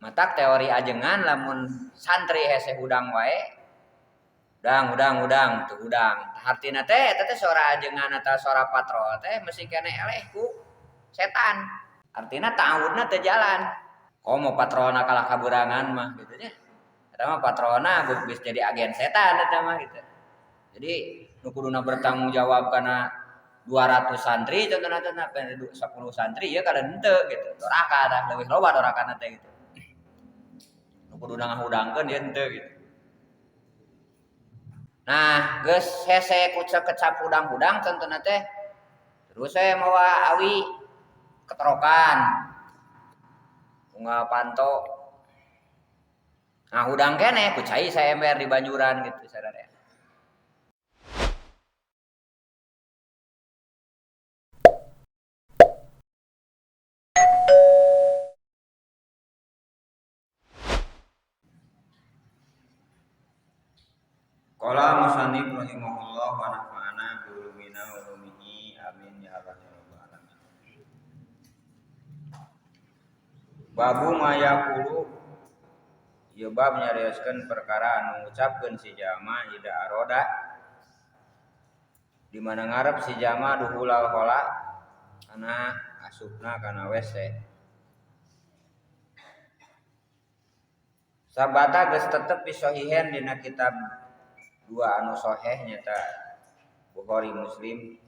Matak teori ajengan lamun santri hese hudang wae. Udang tuh udang. Artina teh suara ajengan atau suara patrol teh mesti kene eleh ku setan. Artinya ta'awudna teu jalan. Komo patrona kalah kaburangan mah gitu nya. Eta mah patrona geus jadi agen setan eta mah gitu. Jadi nu kuduna bertanggung jawab kana 200 santri contohna 10 santri ya kada henteu gitu. Doraka tah leuwih loba dorakana teh gitu. Nu kuduna ngahudangkeun dia henteu gitu. Nah, geus hese kucek kecap hudang-hudang contohna teh terus saya mawa awi keterokan. Unggal panto. Nah, hudang kene ku cai saya ember di banjuran gitu sadaya. Qala musannif rahimahullah wa nafa'ana bi ulumina wa ulumihi amin ya rabbal alamin. Babu mayaqulu ieu bab nyarioskeun perkara anu ngucapkeun si jalma ida aroda di mana ngarep si jalma duhulal khola kana asupna kana WC. Sabata geus tetep pisohihen dina kitab dua anu sahih nyata Bukhari Muslim.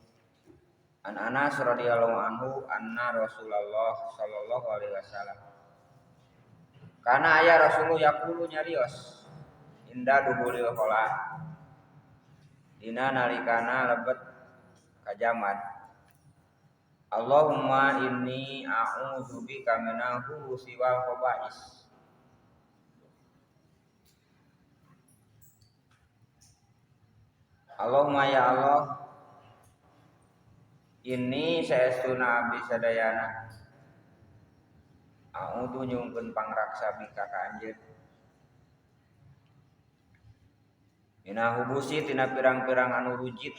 An Anas radhiyallahu anhu anna Rasulullah sallallahu alaihi wasallam kana aya Rasulullah yaqulu nyarios inda duhulil khola dina nalikana lebet kajaman Allahumma inni a'udzubika minal khubuthi wal khaba'is. Allahumma ya Allah ini saestuna abdi sadayana a'udzu nyumpun pangraksa bika ka anjeun mina hubusi tina pirang-pirang anu rujit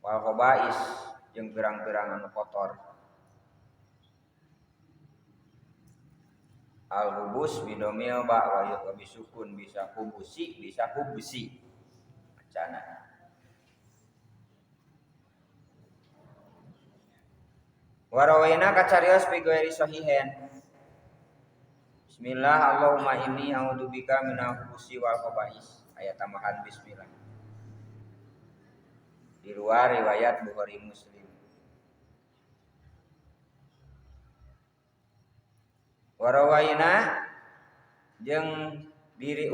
wal khaba'is jeung pirang-pirang anu kotor. Al hubus bidomil ba wa bisukun bisa hubusi bisa hubsi macana. Warawaina kacarios fi ghairi sahihen. Bismillah Allahumma inni a'udzubika minal khubusi wal khaba'is. Ayat tambahan bismillah. Di luar riwayat Bukhari Muslim. Warawaina jeung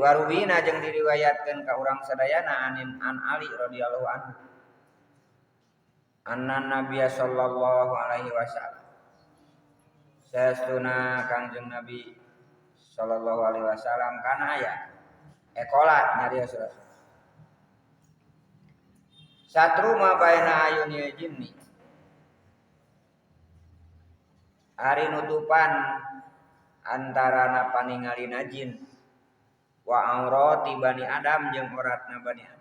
waruwina jeung diriwayatkeun ka urang sadayana an Ali radhiyallahu anhu. Anna Nabiya sallallahu alaihi wasallam saestuna Kangjeng Nabi sallallahu alaihi wasallam kana aya ekola nyarios Rasul satru ma baina ayuni jinni ari nutupan antarana paningalina jin wa aurati bani Adam jeung uratna bani Adam.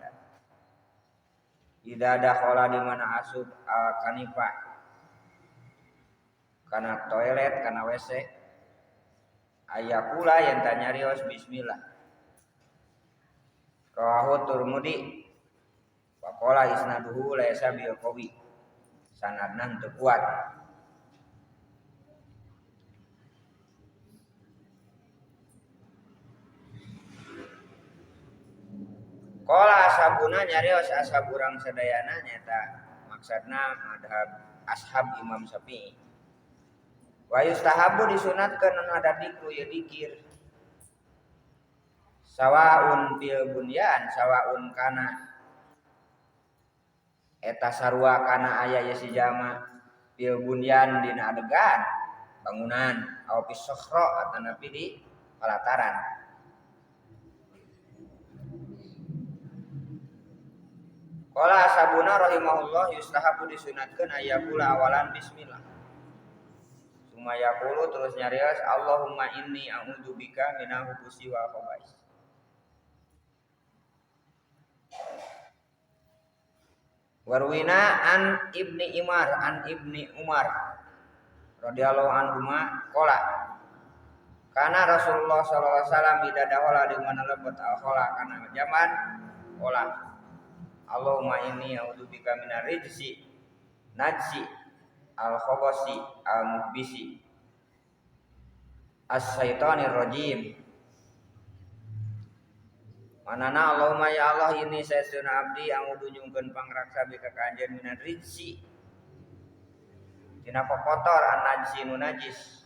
Ida dakhala di mana asup al-kanifa kana toilet kana WC ayakula yang tanyarios bismillah. Rawahu Tirmidzi wa qala isnaduhu laysa bil qawi. Sanadna teu kuat. Qala ashabuna nyarios ashab urang sadayana nyata maksudna madhab ashab Imam Syafi'i. Wa yustahabu disunatkeun ada dikru ya dikir. Sawaun bil bunyan sawaun kana eta sarua kana aya ya si jama bil bunyan dina adegan bangunan aw fi sokhra atanapi di palataran. Qala ashabuna rahimahullah yustahabu disunatkeun ayakula awalan bismillah. Sumaya qulu terus nyarios Allahumma inni a'udzubika minal khubuthi wal khaba'is. Warwina an ibni Umar radhiyallahu anhuma qala Karena Rasulullah sallallahu alaihi wasallam tidak dahola di mana lebet al-khola karena zaman olah. Allahumma inni a'udzubika minar rijsi najsi al-khabasi al-muhbisi as-syaitonir rajim. Manana Allahumma ya Allah ini saestuna abdi a'udzu nyungkeun pangraksa bika ka anjeun minar rijsi tina kotor an-najsi nu najis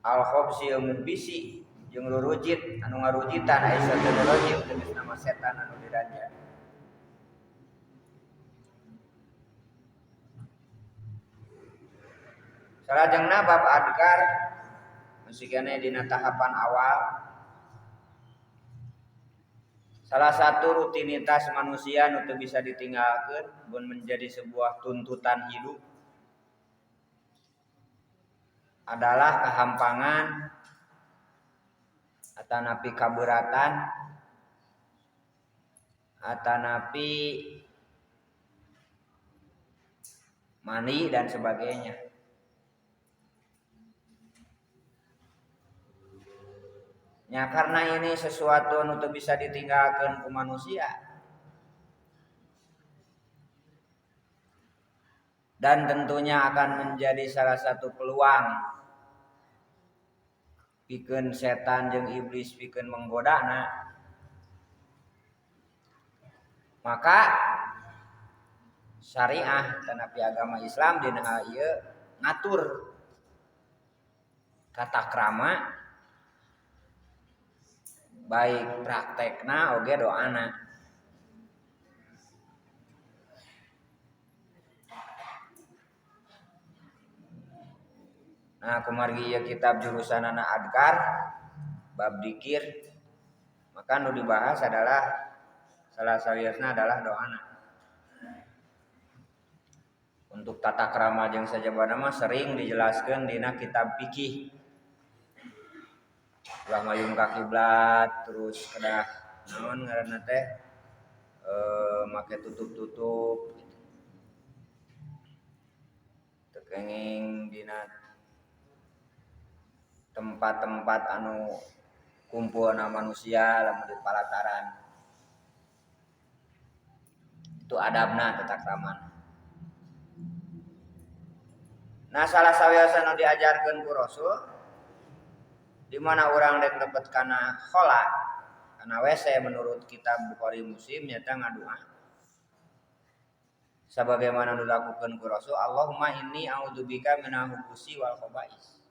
al-khabsi muhbisi jeung rurujit anu ngarujitan aisyatun rajim tegas nama setan anu diranja. Salajengna bab adkar masih kene dina tahapan awal. Salah satu rutinitas manusia nu teu bisa ditinggalkeun mun menjadi sebuah tuntutan hidup adalah kehampangan atanapi kaberatan atanapi mani dan sebagainya. Ya karena ini sesuatu nu teu bisa ditinggalkeun ku manusia. Dan tentunya akan menjadi salah satu peluang pikeun setan jeung iblis pikeun menggodana. Maka syariah tanapi agama Islam dina hal ieu ngatur tata krama baik praktekna oge doana. Nah, kumargi ieu kitab jurusanana adkar bab dzikir. Maka nu dibahas adalah salah sawiasna adalah doana. Untuk tata krama jeung sajabana mah sering dijelaskeun dina kitab fikih. Ulah mayung ka kiblat terus kedah naon ngaranna teh make tutup-tutup teu kenging dina tempat-tempat anu kumpulna manusia lamun di palataran. Itu adabna tata krama. Nah, salah sawiasa nu diajarkeun ku Rasul di mana orang rek lebet kana khola kana WC menurut kitab Bukhari Muslim nyata ngadoa sebagaimana dilakukan ku Rasul, Allahumma inni a'udzubika minal khubusi wal khaba'is.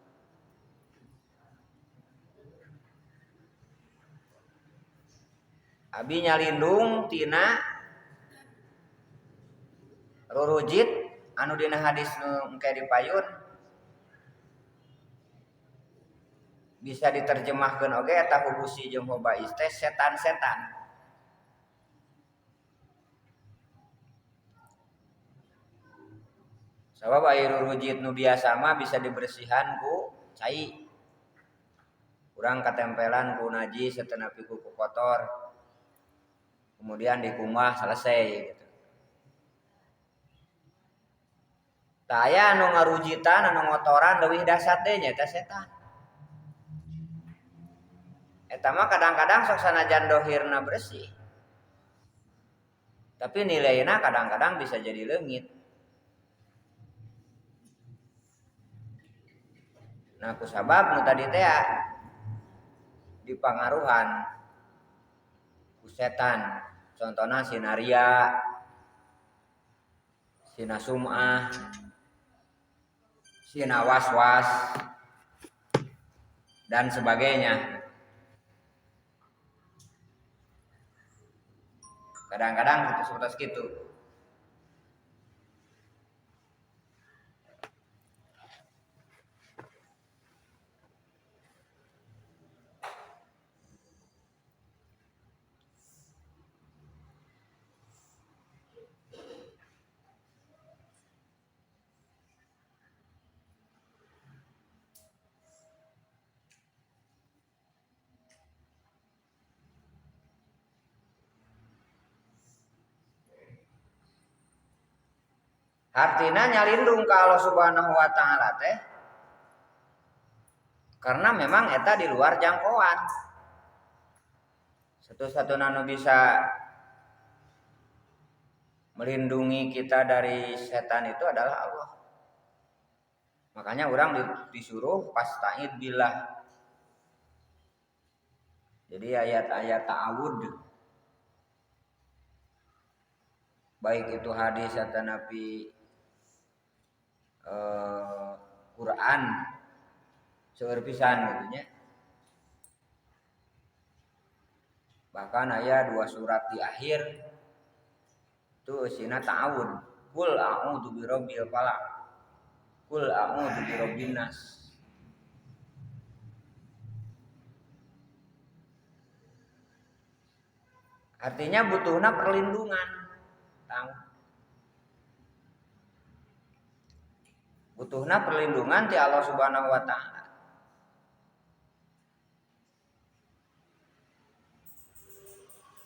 Abi nyalindung tina rurujit anu dina hadis nu engke dipayun bisa diterjemahkeun oge eta hubusi jeung khaba'is teh setan-setan. Sabab air rurujit nu biasa mah bisa dibersihan ku cai. Urang katempelan ku najis sateunapi ku kotor. Kemudian dikumah selesai gitu. Tah aya anu ngarujitan anu ngotoran leuwih dasar deui nya eta setan. Eta mah kadang-kadang sok sanajan dohirna bersih. Tapi nilaina kadang-kadang bisa jadi leungit. Nah, kusabab nu tadi teh dipangaruhan ku setan. Contohna sinaria, sina sum'ah, sina waswas dan sebagainya. Kadang-kadang gitu seperti itu. Artina nyalindung ka Allah Subhanahu wa taala teh Karena memang eta di luar jangkauan. Satu-satunya nu bisa melindungi kita dari setan itu adalah Allah. Makanya orang disuruh pasta'id billah. Jadi ayat-ayat ta'awud, baik itu hadis atau Nabi Quran seueur pisan gitu nya. Bahkan aya 2 surat di akhir itu isina ta'awud. Qul a'udzu birabbil falaq. Qul a'udzu birabbin nas. Artinya butuhna perlindungan. Butuhna perlindungan ti Allah Subhanahu wa taala.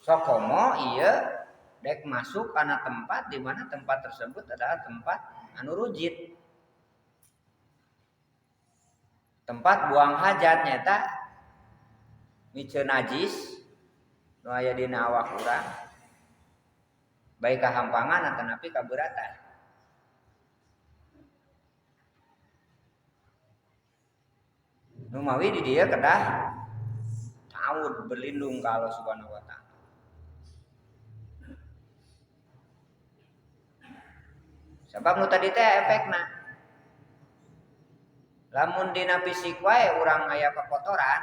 Sokomo ieu dek masuk kana tempat di mana tempat tersebut adalah tempat anu rujit. Tempat buang hajat nyata miceun najis nu aya dina awak urang. Baik kahampangan atawa napi kabeuratan. Nu mawi di dieu kedah ta'awud berlindung ka Allah Subhanahu wa taala. Sebab nu tadi teh efekna. Lamun dina fisik wae urang aya kokotoran.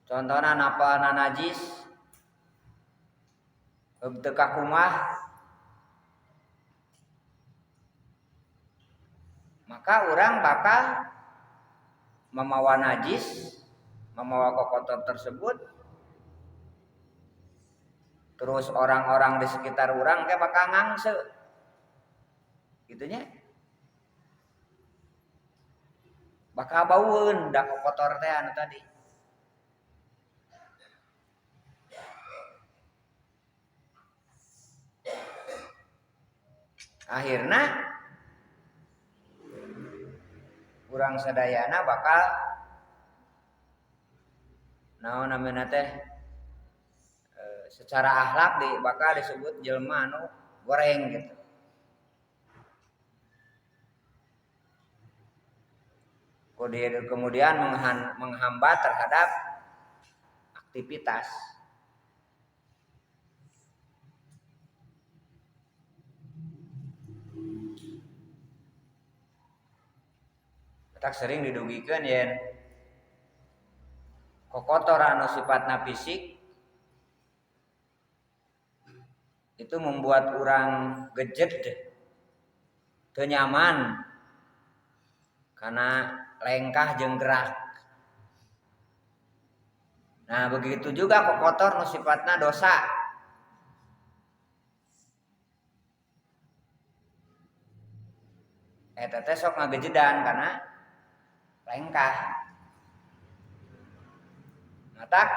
Contohna napana najis, teu kakumah, maka orang bakal memawa najis, memawa kokotor tersebut. Terus orang-orang di sekitar orang kayak bakal ngangse. Gitunya. Bakal baueun da kokotor teh anu tadi. Akhirna urang sadayana bakal naon namina teh secara akhlak bakal disebut jelema anu goreng gitu. Kemudian menghambat terhadap aktivitas. Tak sering didugikeun yen kokotor anu sifatna fisik itu membuat orang gejed, teu nyaman karena lengkah jeung gerak. Nah, begitu juga kokotor nu sifatna dosa. Eta teh sok ngagejedan karena lengkah. Matak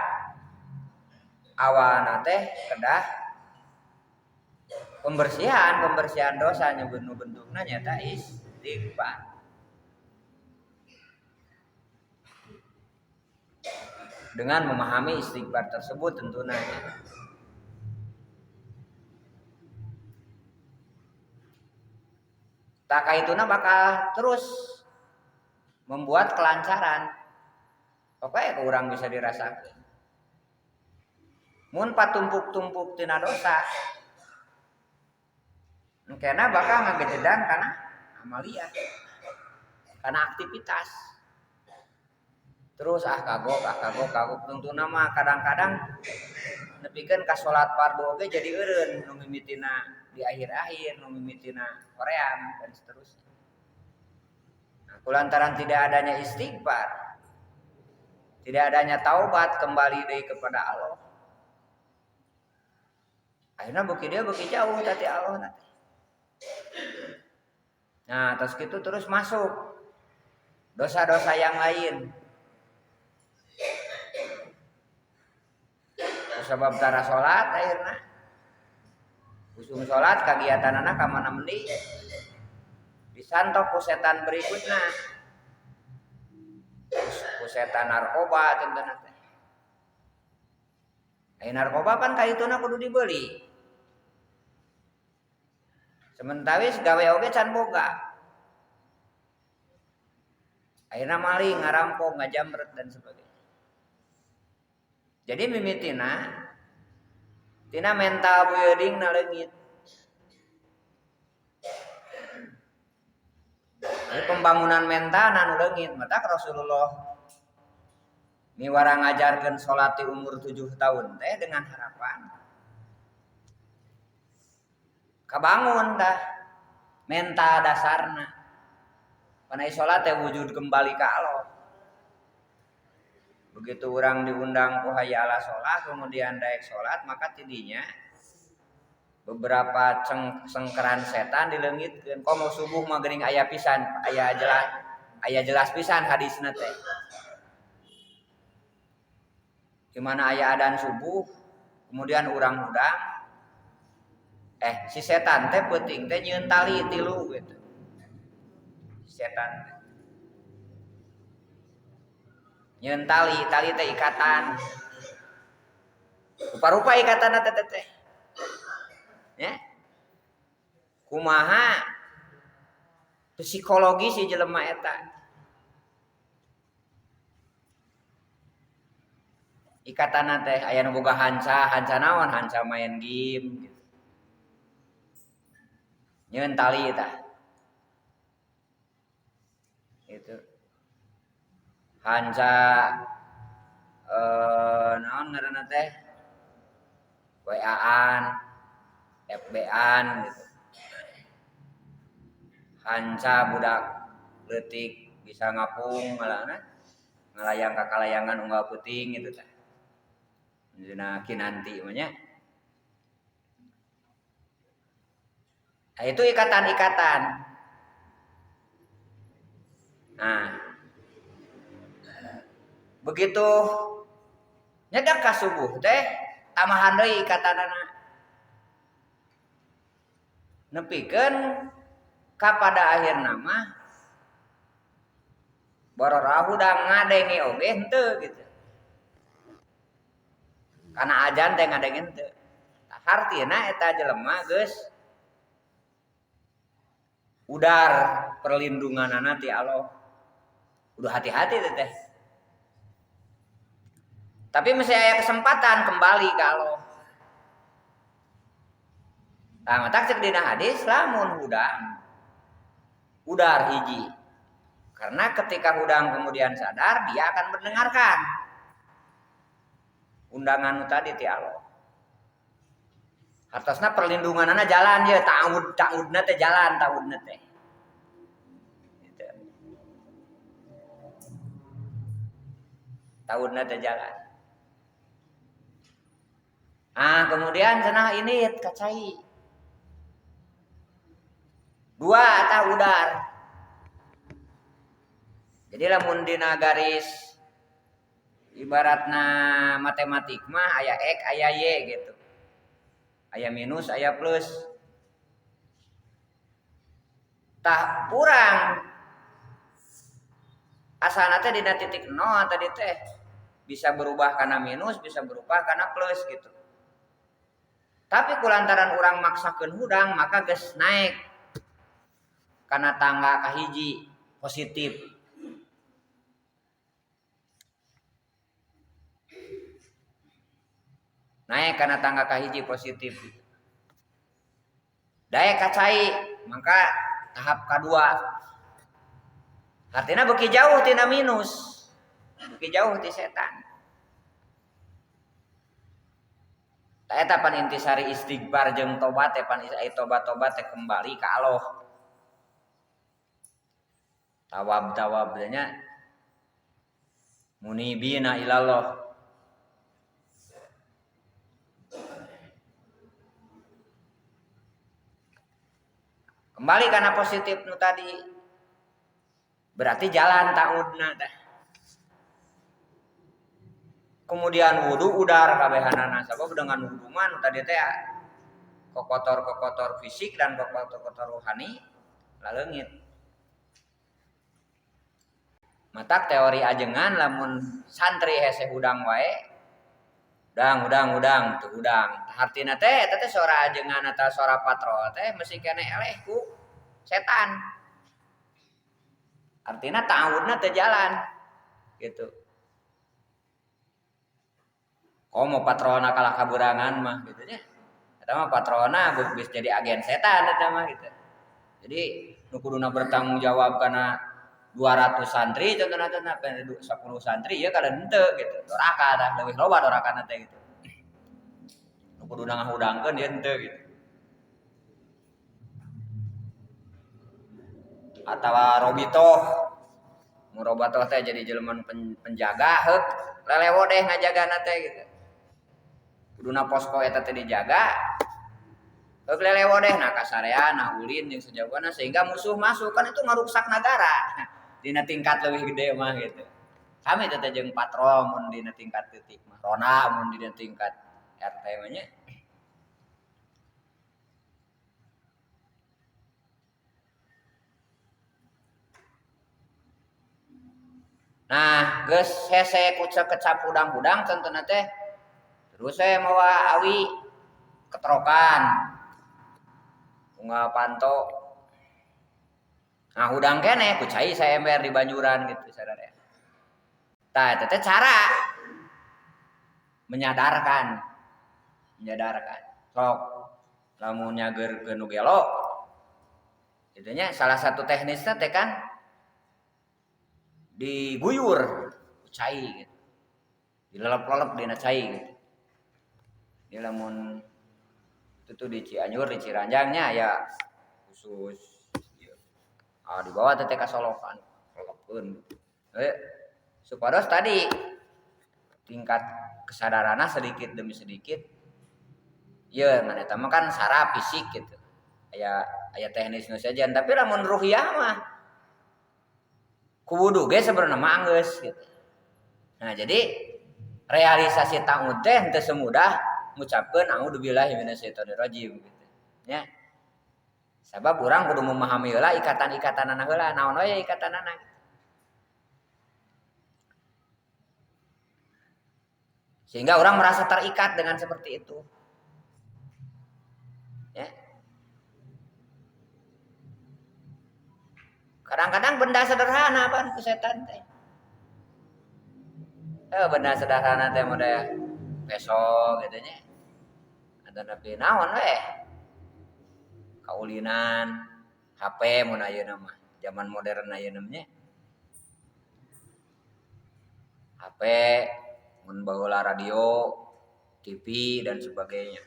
awana teh kedah pembersihan dosa nya bentukna nyata istighfar. Dengan memahami istighfar tersebut tentunya. Tak kaituna bakal terus membuat kelancaran. Pokoknya kurang bisa dirasakan. Mun patumpuk-tumpuk tina dosa. Engkena bakal ngagejedan karena amalia. Karena aktivitas. Terus kagok tentunya mah kadang-kadang nepikeun ka salat fardu oge jadi eureun nu mimitina di akhir-akhir, nu mimitina koream dan seterusnya. Nah, kulantaran tidak adanya istighfar, tidak adanya taubat kembali deui kepada Allah. Akhirnya beuki jauh tadi Allah nanti. Nah, terus gitu terus masuk dosa-dosa yang lain. Sebab tara salat akhirna usum salat kagiatanana ka mana mendi disantok ku setan berikutna. setan narkoba tentunya teh. Narkoba kan kaituna kudu dibeli. Sementawis gawe oge can boga. Akhirnya maling, ngarampok, ngajamret dan sebagainya. Jadi mimitina tina mental building na leungit. Jadi pembangunan mental na leungit, mata Rasulullah miwara ngajarkeun salat di umur 7 tahun teh dengan harapan kabangun dah mental dasarna. Panai salat teh wujud kembali ka Allah. Begitu orang diundang ku hayya ala sholat, kemudian daek sholat, maka tidinya beberapa sengkeran setan dileungitkeun. Komo subuh mah geuning aya pisan, aya jelas pisan hadisna teh. Di mana aya adzan subuh, kemudian urang hudang si setan teh peuting teh nyieun tali tilu gitu. Setan nyieun tali teh ikatan. Rupa-rupa ikatanna teh. Ya. Kumaha psikologi si jelema eta. Ikatanna teh aya nu boga hanca naon? Hanca main game gitu. Nyieun tali tah. Itu. Hanca naon ngaranna teh? WA-an, FB-an gitu. Hanca budak leutik bisa ngapung ngalana ngalayang ka kalayangan unggal peuting gitu tah. Dina kinanti mah nya. Nah, itu ikatan-ikatan. Nah, begitu nyedak ka subuh teh tamahan deui ikatanana. Nepikeun ka pada akhirna mah borora hudang ngadenge oge henteu gitu. Karena ajan teh ngadenge henteu. Hartina eta jelema geus udar perlindunganana ti Allah. Udah hati-hati teh. Tapi masih aya kesempatan kembali ke Allah. Nah, mata cek dina hadis lamun hudang udar hiji. Karena ketika hudang kemudian sadar, dia akan mendengarkan undangan tadi ti Allah. Hartosna perlindunganana jalan ye, ta'udna teh jalan ta'udna teh. Gitu. Ta'udna teh jalan. Ah, kemudian cenah ini kacai. Dua atau udar. Jadi lamun dina garis ibaratna matematik mah aya X, aya Y gitu. Aya minus, aya plus. Tah kurang asalna teh dina titik 0 tadi teh bisa berubah karena minus, bisa berubah karena plus gitu. Tapi kulantaran urang maksakeun hudang maka geus naik kana tangga kahiji positif. Naik karena tangga kahiji positif. Daek kacai maka tahap kedua. Artinya beki jauh tina minus. Beki jauh ti setan. Eta pan intisari istighfar jeung tobat teh pan tobat-tobat teh kembali ka Allah. Tawab nya munibina ilallah. Kembali karena positif nu tadi. Berarti jalan ta'udna teh. Kemudian wudu udar kabehanana sabab dengan wudu man tadi teh kokotor fisik dan kokotor rohani laleungit. matak teori ajengan lamun santri hese hudang wae udang tuh udang artina teh eta teh sora ajengan atau sora patro teh mesti kene eleh ku setan artina ta'awudna teu jalan gitu komo patrona kalah kaburangan mah gitu nya eta mah patrona geus jadi agen setan eta mah gitu jadi nu kuduna bertanggung jawab kana 200 santri contohna teh 10 santri ya kada henteu gitu doraka tah leuwih loba dorakana teh gitu nu kuduna ngahudangkeun ya henteu gitu atawa robitoh mun robatoh teh jadi jelema penjaga heuk lelewo deh ngajagana teh gitu kuduna posko eta teh dijaga heuk lelewo deh nah kasarean nah ulin jeung sajauhna sehingga musuh masuk kan itu ngarusak negara dina tingkat leuwih gede mah gitu. Kami teh jeung patron mun dina tingkat titik mah. Rona mun dina tingkat RT mah nya. Nah, geus hese kucek kecap udang-udang tentunya teh terus saya mawa awi keterokan. Bunga panto. Nah, udang kene ku cai saya ember di banjuran gitu sadaya. Tah eta teh cara menyadarkan. Sok lamun nyageurkeun nu gelo. Kitu nya salah satu teknisnya teh kan diguyur ku cai gitu. Dilelep-lelep dina cai gitu. Dia lamun itu di Cianjur di Ciranjangnya ya khusus di bawah teh kasolokan lelepeun supados tadi tingkat kesadaranna sedikit demi sedikit ya ngan eta mah kan saraf fisik gitu aya teknis nu sajan tapi lamun ruhiyah mah kudu ge sebenarnya mah geus gitu nah jadi realisasi ta'awud teh teu semudah ngucapkeun a'udzubillahi minasyaitonirrajim gitu nya sabab urang kudu memahami heula ikatan-ikatanana heula naon we ikatanana sehingga orang merasa terikat dengan seperti itu ya kadang-kadang benda sederhana pan ku setan teh benda sederhana teh model peso gitu nya ada tapi naon we kaulinan HP mun ayeuna mah zaman modern ayeuna nya HP mun baheula radio TV dan sebagainya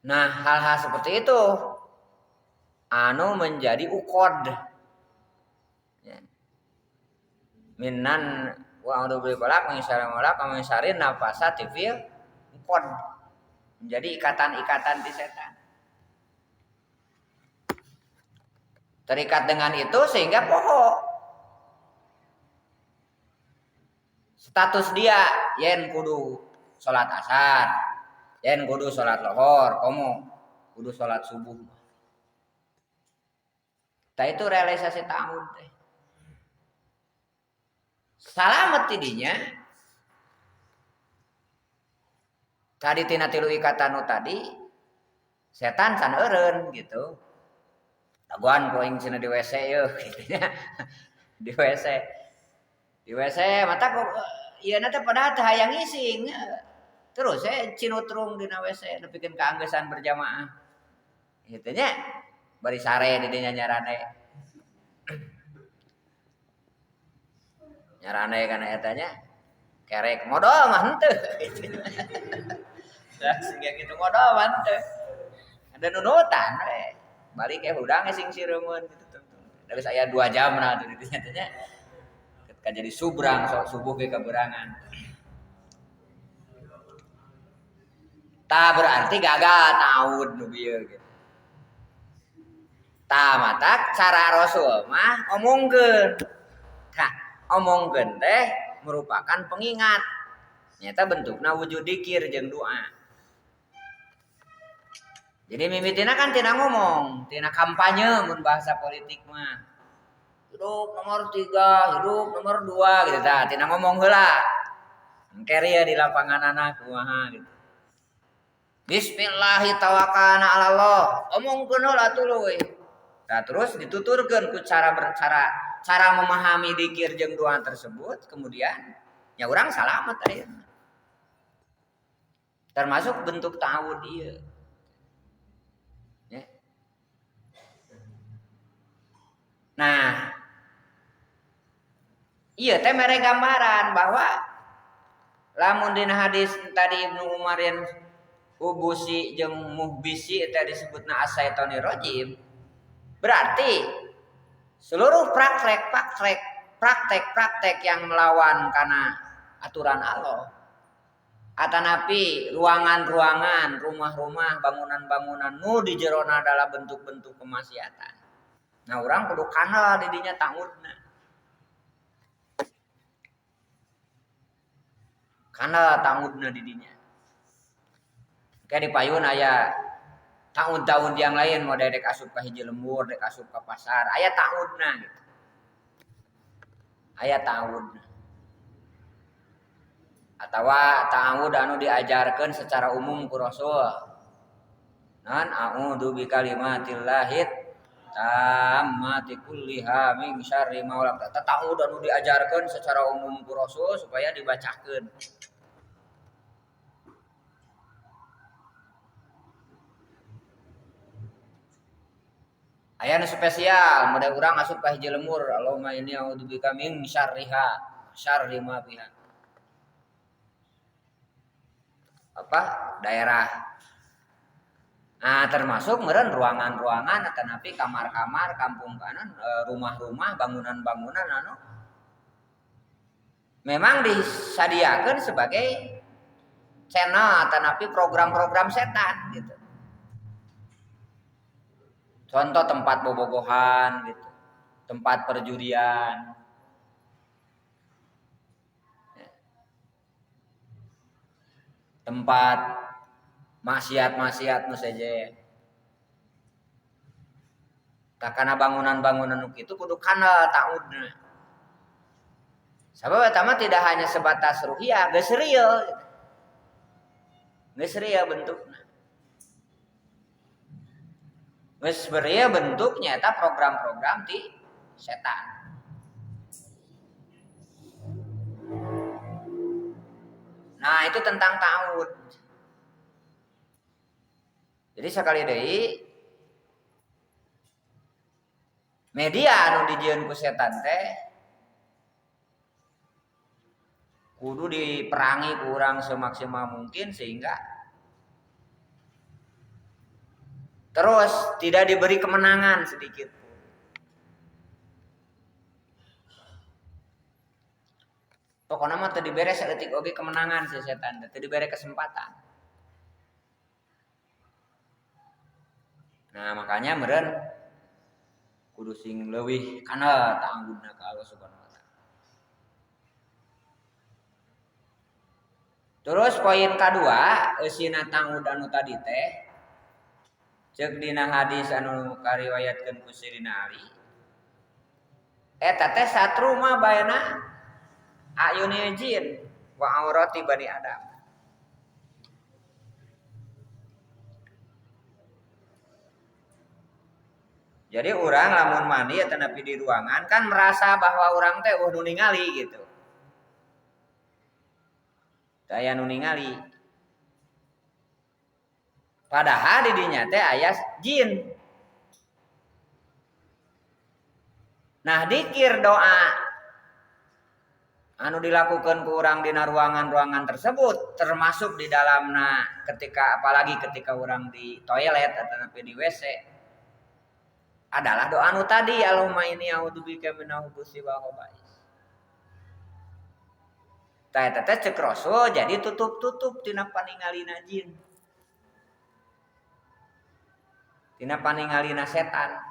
nah hal-hal seperti itu anu menjadi ukod ya. Minan wa a'udzu billahi min syarri ma khalaq min syarri nafasati fil ukod menjadi ikatan-ikatan di setan. Terikat dengan itu sehingga pokok status dia yen kudu salat asar, yen kudu salat lohor, komo kudu salat subuh. Tah itu realisasi ta'awud teh. Salamet tidinya tadi tina tilu ikatan nu tadi setan can eureun gitu. Taguan poing cenah di WC yeuh kitu nya. Di WC. Di WC mata kok ieu na teh padahal teh hayang ngising. Terus cinutrung dina WC nepikeun kaanggesan berjamaah. Kitu nya. Bari sare di dinya nyarane. Nyarane kana eta nya kerek modal mah henteu. Dah sehingga gitu modal mah henteu. Ada nunutan we. Balik hudang sing sireumeuan gitu. Dari saya 2 jam nah di dinya teh nya. Ketika jadi subrang sok subuh ge kaberangan. Tah berarti gagal ta'awud nu bieu gitu. Tah matak cara Rasul mah omongkeun. Tah omongkeun teh merupakan pengingat. Nyata bentukna wujud dzikir jeung doa. Jadi mimitina kan tina ngomong, tina kampanye mun bahasa politik mah. hidup nomor 3, hidup nomor 2 gitu tah. Tina ngomong heula. Engkeri ya di lapangan anak kumaha gitu. Bismillahirrahmanirrahim 'ala Allah. Omongkeun heula tuluy. Nah, terus dituturkeun ku cara memahami dikir jeung doa tersebut, kemudian ya urang salamet ayeuna. Termasuk bentuk ta'awud ieu. Ya. Nah, iya teh mere gambaran bahwa lamun dina hadis tadi Ibnu Umar yang ubusi jeung muhbisi eta disebutna as-syaitani rajim, berarti seluruh praktek yang melawan karena aturan Allah, atanapi ruangan-ruangan, rumah-rumah, bangunan-bangunan nu di jerona adalah bentuk-bentuk kemaksiatan. Nah, orang kudu kana di dinya ta'awudna. Kana ta'awudna di dinya. Kayak di payun aya ta'awud yang lain mau dek asup ka hiji lembur, dek asup ka pasar, aya ta'awudna gitu. Aya ta'awudna. Atawa ta'awud anu diajarkeun secara umum ku Rasul. Nan a'udzu bikalimatillahi tammati kulliha min syarri ma khalaq. Ta'awud anu diajarkeun secara umum ku Rasul supaya dibacakeun. Aya nu spesial, mode urang asup ka hiji lemur, Allahumma inni a'udzubika min syarriha, syarri ma fiha. Apa? Daerah. Nah, termasuk meureun ruangan-ruangan atanapi kamar-kamar, kampung kanan, rumah-rumah, bangunan-bangunan anu memang disadiakeun sebagai channel atanapi program-program setan gitu. Contoh tempat bobogohan gitu, tempat perjudian, tempat maksiat-maksiat nu seje. Tak kana bangunan-bangunan nu kitu kudu kana ta'awudna. Sabab eta mah tidak hanya sebatas ruhiyah, geus real. Geus real bentukna. Geus real bentuknya eta program-program ti setan. Nah, itu tentang ta'awud. Jadi sekali deui media anu dijieun ku setan teh kudu diperangi ku urang semaksimal mungkin sehingga terus tidak diberi kemenangan sedikit pun. Pokoknya mah teu dibere saeutik oge kemenangan si setan, teu dibere kesempatan. Nah, makanya meureun kudu sing leuwih kana ta'awudna ka Allah Subhanahu wa taala. Terus poin kadua, eusina ta'awud anu tadi teh ceuk dina hadis anu kariwayatkeun ku Sayyidina Ali. Eta teh satru mah baena ayunil jin wa aurati bani Adam. Jadi orang lamun mandi atau napi di ruangan kan merasa bahwa orang teh nu ningali gitu. Aya nu ningali. Padahal di dinya teh aya jin. Nah, dikir doa anu dilakukan ku urang dina ruangan-ruangan tersebut termasuk di dalamna apalagi ketika orang di toilet atau napi di WC adalah doa anu tadi, Allahumma inni a'udzubika minal khubuthi wal khaba'is. Tah eta teh ceuk Rasul jadi tutup-tutup tina paningalina jin. Tina paningalina setan.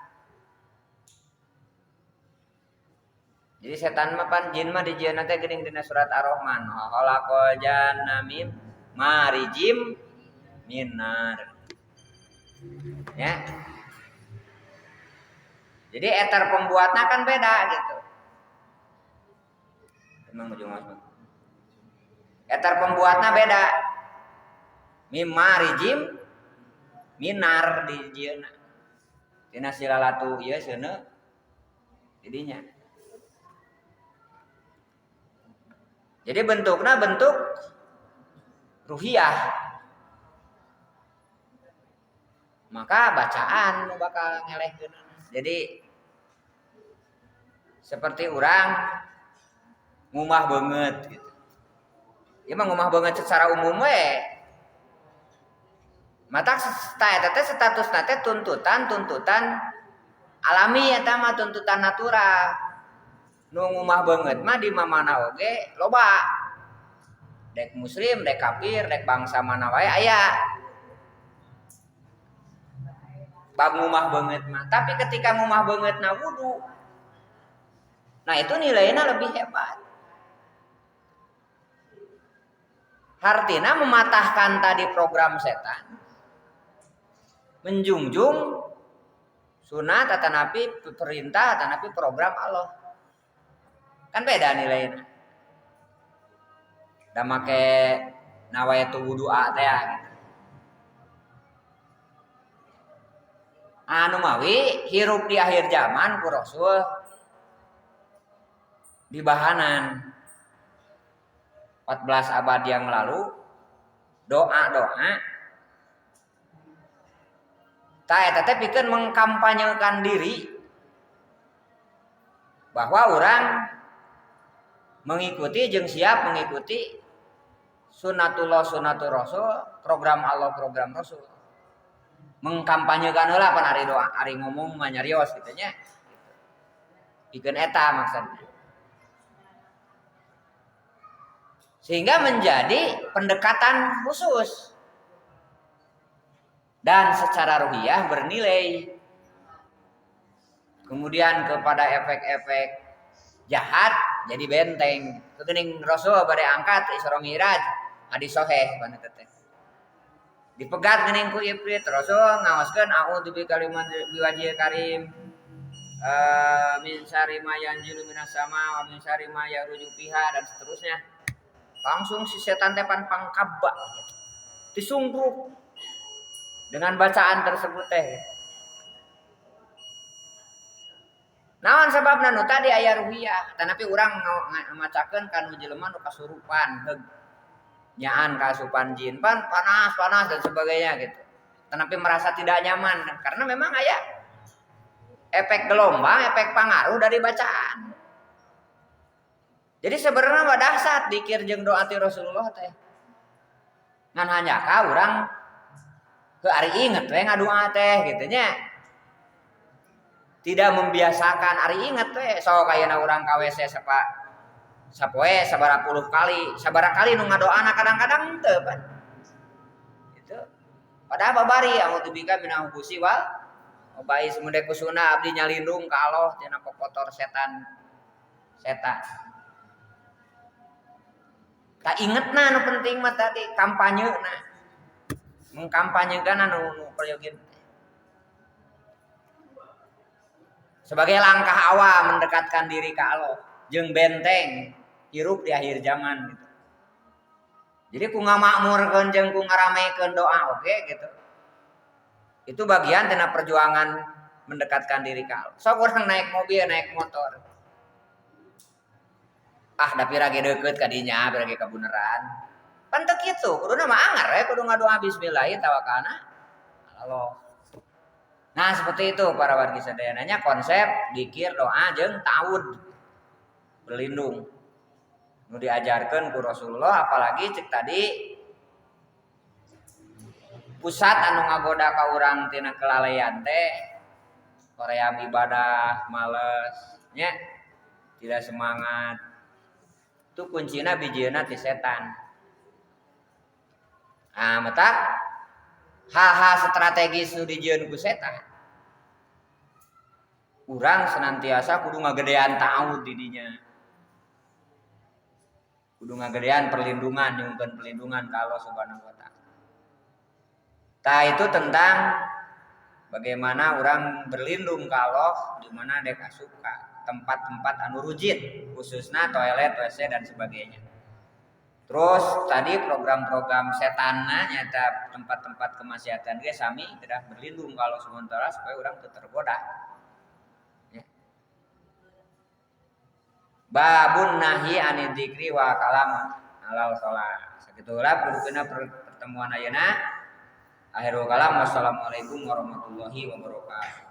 Jadi setan mah pan jin mah dijieun teh geuning dina surat Ar-Rahman. Khalaqal janna mim marijim minar. Ya. Jadi eter pembuatnya kan beda gitu. Emang ujung masuk. Eter pembuatnya beda. Mimarijim minar di jieuna. Tina silalatu ieu seuneu didinya. Jadi bentuknya bentuk ruhiyah. Maka bacaan bakal ngelehkeun. Jadi seperti orang ngumah banget gitu. Ieu mah ngumah banget secara umum we. Mata eta statusna teh tuntutan alami eta mah tuntutan natural. Nu ngumah banget mah di mana oge loba. Dek muslim, dek kafir, dek bangsa mana wae aya. Bab ngumah banget mah. Tapi ketika ngumah banget na wudu. Nah itu nilainya lebih hebat. Artinya mematahkan tadi program setan. Menjunjung sunat atanapi perintah atanapi program Allah. Kan beda nilainya. Da make nawaitu wudu'a teh gitu. Anu mawi hirup di akhir zaman ku Rasul di bahanan 14 abad yang lalu doa-doa ta eta teh pikeun mengkampanyekan diri bahwa orang mengikuti jeung siap mengikuti sunatullah sunatul rasul, program Allah program Rasul. Mengkampanyekan heula pan ari doa, ari ngomong mah nyarios kitu nya. Pikeun eta maksudna. Sehingga menjadi pendekatan khusus. Dan secara ruhiyah bernilai. Kemudian kepada efek-efek jahat jadi benteng. Kegening Rasul bade angkat Isra Mi'raj hadis sahih kana teh. Dipegat geuning ku Ifrit Rasul ngaoskeun a'udzu bikalimat biwajhil karim min syarri ma yanzilu minas sama wa min syarri ma yaruju fiha dan seterusnya. Langsung si setan teh pan pangkabba gitu. Disungkruk dengan bacaan tersebut teh. Naon sababna nu tadi aya ruhiyah, tanapi urang macakeun kanu jelema nu kasurupan, heug nyaan kasupan jin, panas dan sebagainya gitu. Tanapi merasa tidak nyaman karena memang aya efek gelombang, efek pengaruh dari bacaan. Jadi sebenarnya mah dahsyat dikir jeung doa ti Rasulullah teh. Ngan hanya ka urang ke ari inget we ngadoa teh gitu nya. Tidak membiasakan ari inget we sok ayeuna urang ka WC sapoe sabaraha puluh kali, sabaraha kali nu ngadoana kadang-kadang teu pan. Gitu. Padahal babari a'udzubika minal khubusi wal bais mende kusuna abdi nyalindung ka Allah tina kotor setan. Tak ingetna nu penting mah tadi kampanyeuna. Mengkampanyekeun anu peryogi. Sebagai langkah awal mendekatkan diri ke Allah jeung benteng hirup di akhir zaman gitu. Jadi ku ngamakmurkeun jeung ku ngaramekeun doa oge gitu. Itu bagian tina perjuangan mendekatkan diri ke Allah. Sok urang naik mobil, naik motor. Da pirage deukeut ka dinya, pirage kabuneran. Pan teu kitu, kuduna mah angar we kudu ngadoa bismillah tawakkalna Allah. Nah seperti itu para wargi sadayananya konsep zikir doa jeung ta'awud berlindung nu diajarkeun ku Rasulullah apalagi cek tadi pusat anu ngagoda ka urang tina kelalaian teh koream ibadah males nya tidak semangat itu kuncina bijieuna ti setan. Nah mata hal-hal strategis nu dijieun ku setan. Urang senantiasa kudu ngagedean ta'awud di dinya. Kudu ngagedean perlindungan, nyungkeun perlindungan ka Allah Subhanahu wa taala. Tah itu tentang bagaimana orang berlindung kalau di mana dek asup ka tempat-tempat anu rujit, khususnya toilet, WC dan sebagainya. Terus tadi program-program setanna nyata tempat-tempat kemaksiatan ge sami tidak berlindung kalau sementara supaya orang teu tergoda. Ya. Babun nahi anid dzikri wa kalam alal shalah. Sakitulah purukena pertemuan ayeuna. Akhirul kalam wassalamualaikum warahmatullahi wabarakatuh.